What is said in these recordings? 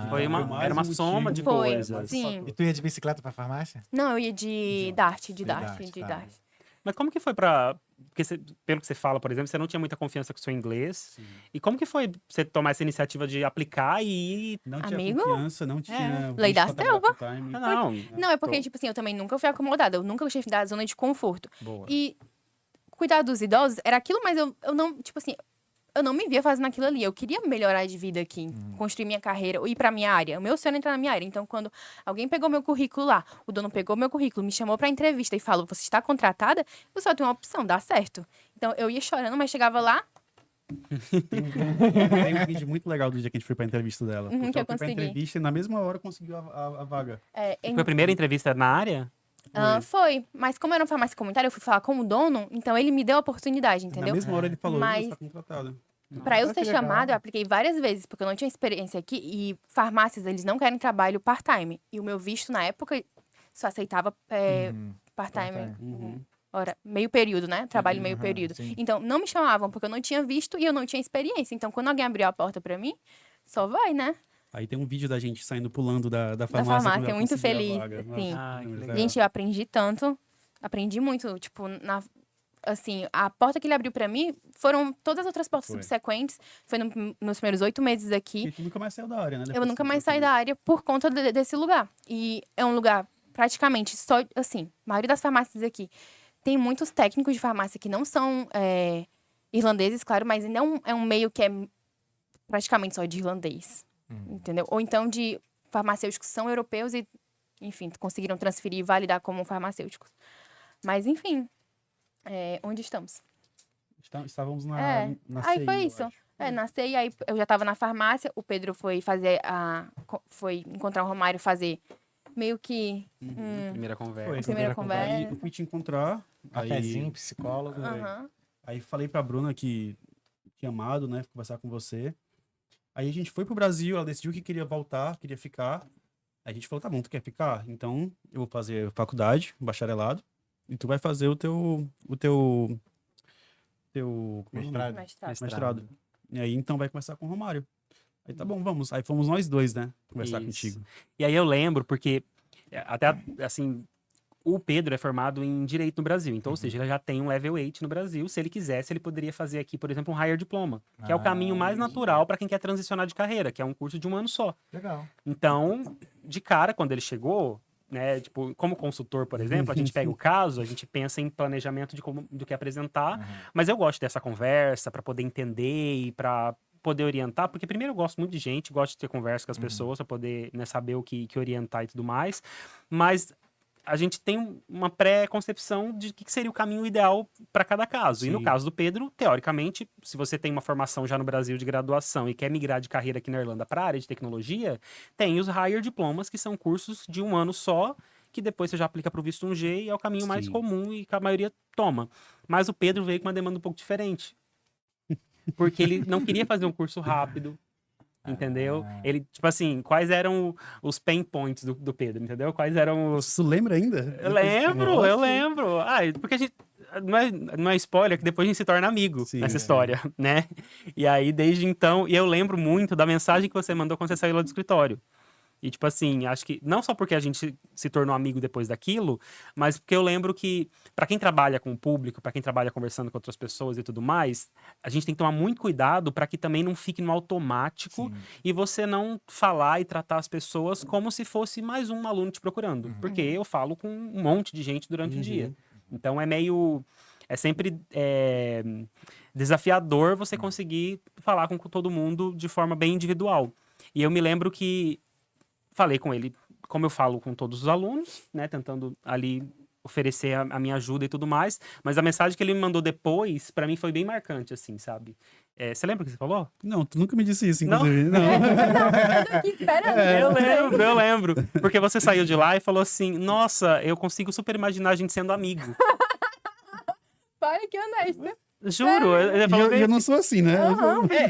Foi mais era uma um soma de motivo. Foi, coisas. sim. E tu ia de bicicleta pra farmácia? Não, eu ia de Dart, de Dart, Dart, de tá. Dart. Mas como que foi porque pelo que você fala, por exemplo, você não tinha muita confiança com o seu inglês. Sim. E como que foi você tomar essa iniciativa de aplicar e ir? Não tinha Amigo? confiança, não tinha... Lei da visto pra trabalhar selva. full-time. Não, Não, é porque, tipo assim, eu também nunca fui acomodada. Eu nunca gostei da zona de conforto. boa. E cuidar dos idosos era aquilo, mas eu não, tipo assim, eu não me via fazendo aquilo ali. Eu queria melhorar de vida aqui, construir minha carreira, ir pra minha área. O meu sonho era entrar na minha área. Então, quando alguém pegou meu currículo lá, o dono pegou meu currículo, me chamou pra entrevista e falou, você está contratada? Eu só tenho uma opção, dá certo. Então, eu ia chorando, mas chegava lá, Tem um vídeo muito legal do dia que a gente foi pra entrevista dela. Uhum, Porque que eu ela foi pra consegui. entrevista e na mesma hora conseguiu a vaga. Foi a primeira entrevista na área? foi. Mas como era uma farmácia comunitária, eu fui falar com o dono, então ele me deu a oportunidade, Na entendeu? mesma hora ele falou, Mas- você tá contratada. Pra eu Nossa, ser que legal. chamada, eu apliquei várias vezes, porque eu não tinha experiência aqui. E farmácias, eles não querem trabalho part-time. E o meu visto, na época, só aceitava part-time. part-time. Uhum. Ora, meio período, né? Trabalho meio Aham, período. sim. Então, não me chamavam, porque eu não tinha visto e eu não tinha experiência. Então, quando alguém abriu a porta pra mim, só vai, né? Aí tem um vídeo da gente saindo pulando da farmácia. farmácia, quando ela muito conseguiu a feliz, vaga. sim. Ah, que muito legal. Gente, eu aprendi tanto. Aprendi muito, tipo, assim, a porta que ele abriu pra mim foram todas as outras portas Foi. subsequentes. Foi nos primeiros 8 meses aqui. Porque tu nunca mais saiu da área, né? Eu Depois nunca que mais tu saí da área por conta desse lugar. E é um lugar praticamente só, assim, a maioria das farmácias aqui tem muitos técnicos de farmácia que não são irlandeses, claro, mas ainda é um meio que é praticamente só de irlandês, entendeu? Ou então de farmacêuticos que são europeus e, enfim, conseguiram transferir e validar como farmacêuticos. Mas, enfim, onde estamos? Estávamos na Aí CI, foi eu isso. acho. Nasci, aí eu já tava na farmácia, o Pedro foi foi encontrar o Romário fazer meio que... Primeira conversa. Foi, Primeira conversa. Aí eu fui te encontrar. Cafezinho, psicólogo. Aham. Aí falei pra Bruna que tinha amado, né? Conversar com você. Aí a gente foi pro Brasil, ela decidiu que queria voltar, queria ficar. Aí a gente falou, tá bom, tu quer ficar? Então eu vou fazer faculdade, bacharelado, e tu vai fazer o teu como é o nome? Mestrado. Mestrado. E aí então vai conversar com o Romário. Aí tá bom, vamos. Aí fomos nós dois, né? Conversar Isso. contigo. E aí eu lembro, porque até assim, o Pedro é formado em Direito no Brasil. Então, ou seja, ele já tem um level 8 no Brasil. Se ele quisesse, ele poderia fazer aqui, por exemplo, um Higher Diploma, que é o caminho mais natural para quem quer transicionar de carreira, que é um curso de 1 ano só. Legal. Então, de cara, quando ele chegou, né, tipo, como consultor, por exemplo, a gente pega o caso, a gente pensa em planejamento do que apresentar, mas eu gosto dessa conversa para poder entender e para poder orientar, porque primeiro eu gosto muito de gente, gosto de ter conversa com as pessoas para poder, né, saber o que orientar e tudo mais, mas a gente tem uma pré-concepção de que seria o caminho ideal para cada caso. E no Sim. caso do Pedro, teoricamente, se você tem uma formação já no Brasil de graduação e quer migrar de carreira aqui na Irlanda para a área de tecnologia, tem os Higher Diplomas, que são cursos de 1 ano só, que depois você já aplica para o visto 1G e é o caminho mais Sim. comum e que a maioria toma. Mas o Pedro veio com uma demanda um pouco diferente. Porque ele não queria fazer um curso rápido, entendeu? Ele, tipo assim, quais eram os pain points do Pedro, entendeu? Quais eram os... Tu lembra ainda? Eu lembro. Porque a gente... Não é spoiler, que depois a gente se torna amigo Sim, nessa é. história, né? E aí, desde então... E eu lembro muito da mensagem que você mandou quando você saiu lá do escritório. E, tipo assim, acho que não só porque a gente se tornou amigo depois daquilo, mas porque eu lembro que, para quem trabalha com o público, para quem trabalha conversando com outras pessoas e tudo mais, a gente tem que tomar muito cuidado para que também não fique no automático e você não falar e tratar as pessoas como se fosse mais um aluno te procurando. Porque eu falo com um monte de gente durante o dia. Então, é sempre desafiador você conseguir falar com todo mundo de forma bem individual. E eu me lembro que falei com ele, como eu falo com todos os alunos, né, tentando ali oferecer a minha ajuda e tudo mais, mas a mensagem que ele me mandou depois, pra mim foi bem marcante, assim, sabe? Você lembra o que você falou? Não, tu nunca me disse isso, Não? inclusive. Não. Eu tô aqui esperando. Eu lembro. Porque você saiu de lá e falou assim, nossa, eu consigo super imaginar a gente sendo amigo. Pai, que honesto. Juro. Ele E falou eu não sou assim, né?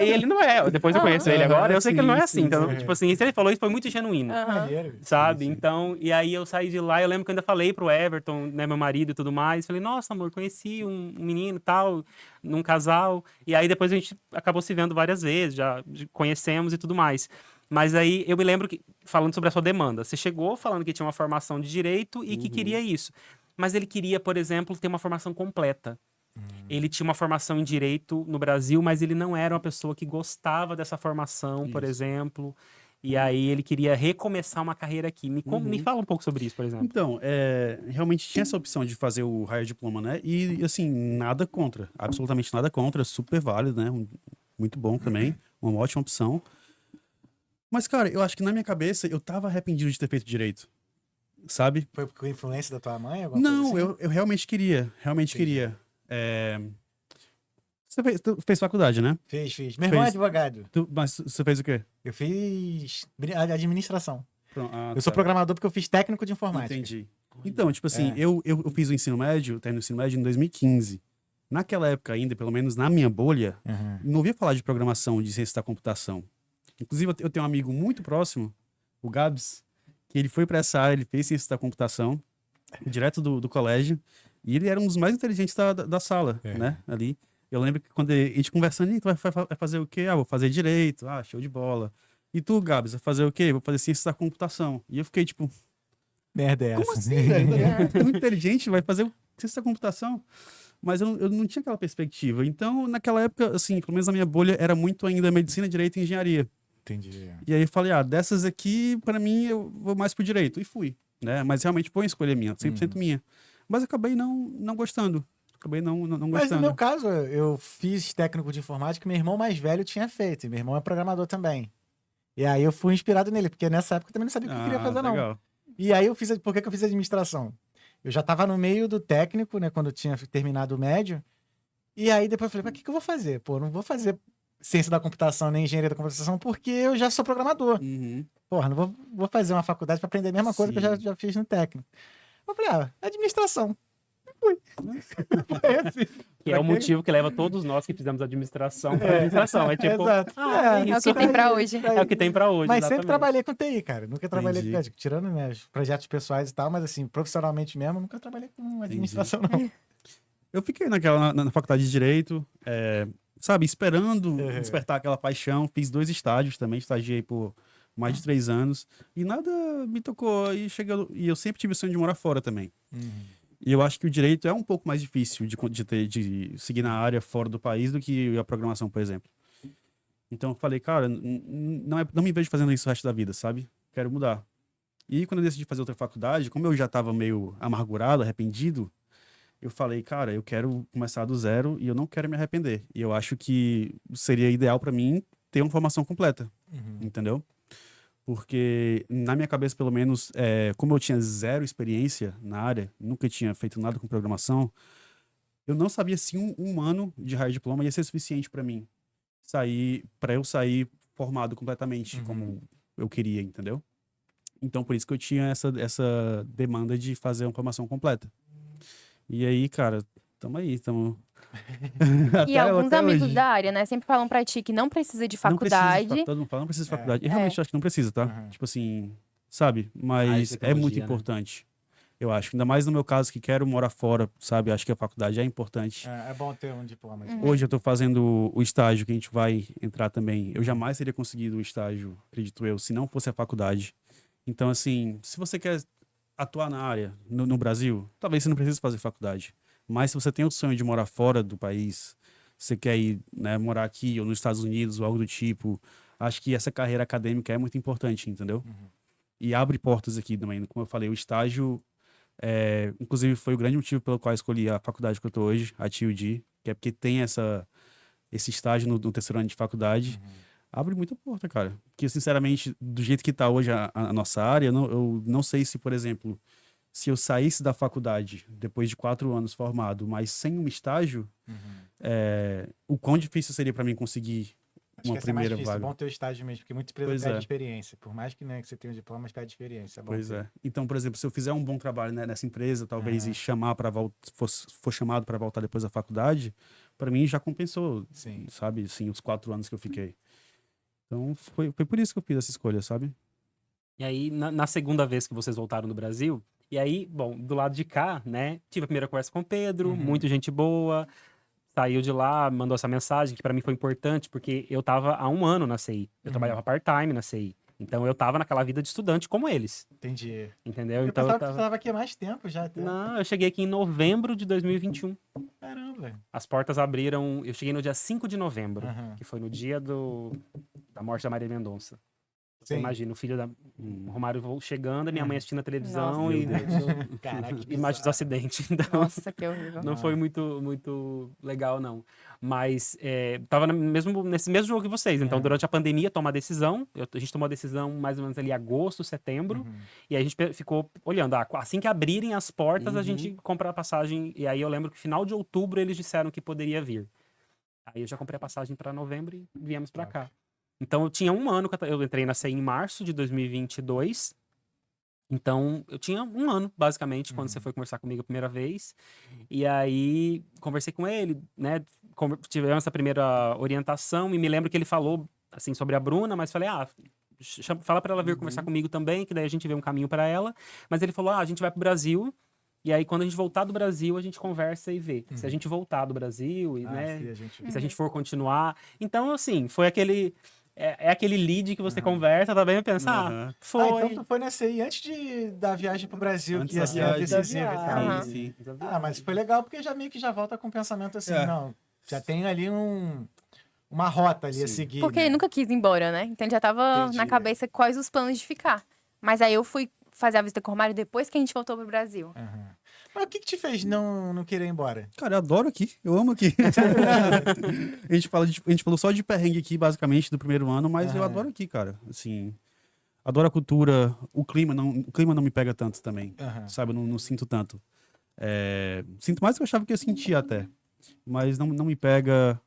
e ele não é. Depois eu conheço ele agora, eu sei que ele não é assim. Sim, Então, sim. tipo assim, se ele falou isso foi muito genuíno. Maneiro. Sabe? Sim. Então, e aí eu saí de lá, eu lembro que eu ainda falei pro Everton, né, meu marido e tudo mais, falei, nossa, amor, conheci um menino e tal, num casal, e aí depois a gente acabou se vendo várias vezes, já conhecemos e tudo mais. Mas aí eu me lembro que, falando sobre a sua demanda, você chegou falando que tinha uma formação de direito e que queria isso. Mas ele queria, por exemplo, ter uma formação completa. Ele tinha uma formação em direito no Brasil, mas ele não era uma pessoa que gostava dessa formação, por Isso. exemplo. E aí ele queria recomeçar uma carreira aqui. Me fala um pouco sobre isso, por exemplo. Então, realmente tinha essa opção de fazer o Higher Diploma, né? E, assim, nada contra. Absolutamente nada contra. Super válido, né? Muito bom também. Uma ótima opção. Mas, cara, eu acho que na minha cabeça eu tava arrependido de ter feito direito. Sabe? Foi por influência da tua mãe? Alguma Não, coisa assim? eu realmente queria. Realmente Entendi. queria. Tu fez faculdade, né? Fiz. Meu irmão é Fez. advogado. Mas você fez o quê? Eu fiz administração. Eu sou Tá. programador porque eu fiz técnico de informática. Entendi. Então, tipo assim, É. eu fiz o ensino médio, terminei o ensino médio em 2015. Naquela época ainda, pelo menos na minha bolha, Uhum. não ouvia falar de programação, de ciência da computação. Inclusive, eu tenho um amigo muito próximo, o Gabs, que ele foi para essa área, ele fez ciência da computação, direto do colégio, e ele era um dos mais inteligentes da sala, né, ali. Eu lembro que quando a gente conversando, "Ih, tu vai fazer o quê? Ah, vou fazer direito. Ah, show de bola. E tu, Gabs, vai fazer o quê? Vou fazer ciência da computação. E eu fiquei tipo, Merda é como essa? assim, velho? Tu é muito inteligente, vai fazer ciência da computação. Mas eu não tinha aquela perspectiva. Então, naquela época, assim, pelo menos na minha bolha, era muito ainda medicina, direito e engenharia. Entendi. E aí eu falei, dessas aqui, pra mim, eu vou mais pro direito. E fui, né? Mas realmente foi uma escolha minha, 100% minha. Mas acabei não gostando. Acabei não Mas no gostando. meu caso, eu fiz técnico de informática que meu irmão mais velho tinha feito. E meu irmão é programador também. E aí eu fui inspirado nele, porque nessa época eu também não sabia o que eu queria fazer, não. Legal. E aí por que eu fiz administração? Eu já tava no meio do técnico, né, quando eu tinha terminado o médio. E aí depois eu falei, mas o que eu vou fazer? Pô, não vou fazer ciência da computação nem engenharia da computação porque eu já sou programador. Uhum. Porra, não vou fazer uma faculdade para aprender a mesma coisa que eu já fiz no técnico. Eu falei, administração. Fui. Foi assim. Que é o Pra quê? motivo que leva todos nós que fizemos administração para administração. É tipo, Exato. É o que tem pra hoje. é o que tem para hoje. Mas sempre exatamente. trabalhei com TI, cara. Nunca trabalhei Entendi. tirando, né, os projetos pessoais e tal, mas assim, profissionalmente mesmo, nunca trabalhei com administração, não. Eu fiquei na faculdade de Direito, sabe, esperando despertar aquela paixão. Fiz 2 estágios também, estagiei por mais de 3 anos. E nada me tocou. E eu sempre tive o sonho de morar fora também. E eu acho que o direito é um pouco mais difícil de seguir na área fora do país do que a programação, por exemplo. Então eu falei, cara, não me vejo fazendo isso o resto da vida, sabe? Quero mudar. E quando eu decidi fazer outra faculdade, como eu já estava meio amargurado, arrependido, eu falei, cara, eu quero começar do zero e eu não quero me arrepender. E eu acho que seria ideal para mim ter uma formação completa, entendeu? Porque na minha cabeça, pelo menos, como eu tinha 0 experiência na área, nunca tinha feito nada com programação, eu não sabia se um ano de higher diploma ia ser suficiente para mim para eu sair formado completamente como eu queria, entendeu? Então, por isso que eu tinha essa demanda de fazer uma formação completa. E aí, cara, tamo aí. E alguns amigos da área, né, sempre falam pra ti que não precisa de faculdade. Todo mundo fala, não precisa de faculdade. E realmente eu acho que não precisa, tá? Tipo assim, sabe? Mas é tecnologia, muito né? importante. Eu acho. Ainda mais no meu caso, que quero morar fora, sabe? Acho que a faculdade é importante. É bom ter um diploma. Hoje eu tô fazendo o estágio que a gente vai entrar também. Eu jamais teria conseguido o estágio, acredito eu, se não fosse a faculdade. Então, assim, se você quer atuar na área, no Brasil, talvez você não precise fazer faculdade. Mas se você tem o sonho de morar fora do país, você quer ir, né, morar aqui ou nos Estados Unidos ou algo do tipo, acho que essa carreira acadêmica é muito importante, entendeu? E abre portas aqui também. Como eu falei, o estágio, inclusive, foi o grande motivo pelo qual eu escolhi a faculdade que eu tô hoje, a TUD, que é porque tem esse estágio no terceiro ano de faculdade. Abre muita porta, cara. Porque, sinceramente, do jeito que tá hoje a nossa área, eu não sei se, por exemplo, se eu saísse da faculdade depois de 4 anos formado, mas sem um estágio, o quão difícil seria para mim conseguir Acho uma que essa é mais primeira difícil. É vaga. bom ter o estágio mesmo, porque muita empresa Pois pede é. experiência. Por mais que, né, que você tenha um diploma, mas pede experiência. É bom Pois ter. é. Então, por exemplo, se eu fizer um bom trabalho, né, nessa empresa, talvez, e chamar para for chamado para voltar depois da faculdade, para mim já compensou, Sim. sabe, assim, os 4 anos que eu fiquei. Então, foi por isso que eu fiz essa escolha, sabe? E aí, na segunda vez que vocês voltaram no Brasil, e aí, bom, do lado de cá, né, tive a primeira conversa com o Pedro, muito gente boa, saiu de lá, mandou essa mensagem que pra mim foi importante, porque eu tava há 1 ano na CI. Eu trabalhava part-time na CI. Então eu tava naquela vida de estudante como eles, Entendi. entendeu? Eu Então pensava que você tava aqui há mais tempo já. Até. Não, eu cheguei aqui em novembro de 2021. Caramba. As portas abriram, eu cheguei no dia 5 de novembro, Aham. que foi no dia da morte da Maria Mendonça. Você Sim. imagina, o filho da Romário chegando, e minha mãe assistindo a televisão Nossa, e Caraca, que imagens do bizarro. acidente. Então, Nossa, que horrível. não foi muito legal, não. Mas tava nesse mesmo jogo que vocês. Então, É. durante a pandemia, tomar a decisão. A gente tomou a decisão mais ou menos ali em agosto, setembro. Uhum. E aí a gente ficou olhando. Assim que abrirem as portas, a gente compra a passagem. E aí eu lembro que final de outubro eles disseram que poderia vir. Aí eu já comprei a passagem para novembro e viemos para cá. Então eu tinha 1 ano, eu entrei na CI em março de 2022. Então eu tinha 1 ano, basicamente, quando você foi conversar comigo a primeira vez. E aí conversei com ele, né? Tivemos essa primeira orientação e me lembro que ele falou assim sobre a Bruna, mas falei, fala para ela vir conversar comigo também, que daí a gente vê um caminho para ela. Mas ele falou, a gente vai pro Brasil. E aí, quando a gente voltar do Brasil, a gente conversa e vê. Se a gente voltar do Brasil, e, né? Se a gente... E se a gente for continuar. Então, assim, foi aquele. É aquele lead que você conversa, tá bem? Pensa, Aham. foi. então tu foi nessa aí antes da viagem pro Brasil, Antes que ia da ser a viagem. decisiva e tal. Aham. Sim. Ah, mas foi legal porque já meio que já volta com o pensamento assim, É. não, já tem ali uma rota ali a Sim. seguir. Porque né? ele nunca quis ir embora, né? Então ele já tava Entendi. na cabeça quais os planos de ficar. Mas aí eu fui fazer a visita com o Romário depois que a gente voltou pro Brasil. Aham. Mas o que te fez não querer ir embora? Cara, eu adoro aqui. Eu amo aqui. a gente falou só de perrengue aqui, basicamente, do primeiro ano, mas eu Aham. adoro aqui, cara. Assim, adoro a cultura. O clima não me pega tanto também. Aham. Sabe, eu não sinto tanto. Sinto mais do que eu achava que eu sentia até. Mas não me pega.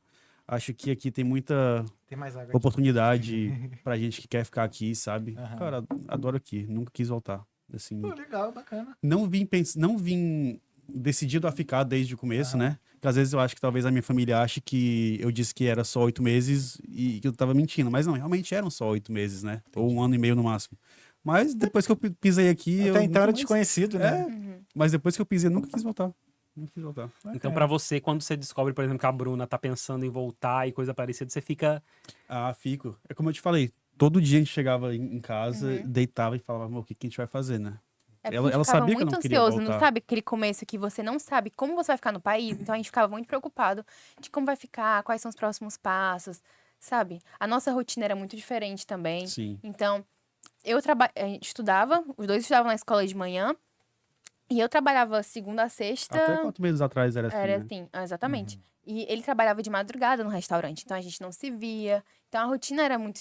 Acho que aqui tem muita Tem mais água aqui. oportunidade pra gente que quer ficar aqui, sabe? Aham. Cara, adoro aqui. Nunca quis voltar. Assim, Pô, legal, bacana. não vim decidido a ficar desde o começo, né? Porque às vezes eu acho que talvez a minha família ache que eu disse que era só 8 meses e que eu tava mentindo. Mas não, realmente eram só 8 meses, né? Ou 1 ano e meio no máximo. Mas depois que eu pisei aqui... eu Até então nunca era mais- desconhecido, né? Mas depois que eu pisei, eu nunca quis voltar. Nunca quis voltar. Então, pra você, quando você descobre, por exemplo, que a Bruna tá pensando em voltar e coisa parecida, você fica. Ah, fico. É como eu te falei. Todo dia a gente chegava em casa, deitava e falava, "Amor, o que a gente vai fazer, né?" É porque Ela a gente ficava sabia que eu muito não queria ansioso, voltar. não sabe? Aquele começo que você não sabe como você vai ficar no país. Então a gente ficava muito preocupado de como vai ficar, quais são os próximos passos, sabe? A nossa rotina era muito diferente também. Sim. Então, a gente estudava, os dois estudavam na escola de manhã. E eu trabalhava segunda a sexta. Até 4 meses atrás era assim, Era né? assim, exatamente. E ele trabalhava de madrugada no restaurante, então a gente não se via. Então a rotina era muito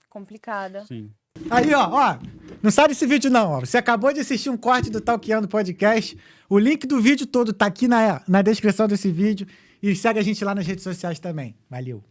complicada. Sim. Aí, ó, não sai desse vídeo não, ó. Você acabou de assistir um corte do Talkeando Podcast. O link do vídeo todo tá aqui na descrição desse vídeo. E segue a gente lá nas redes sociais também. Valeu.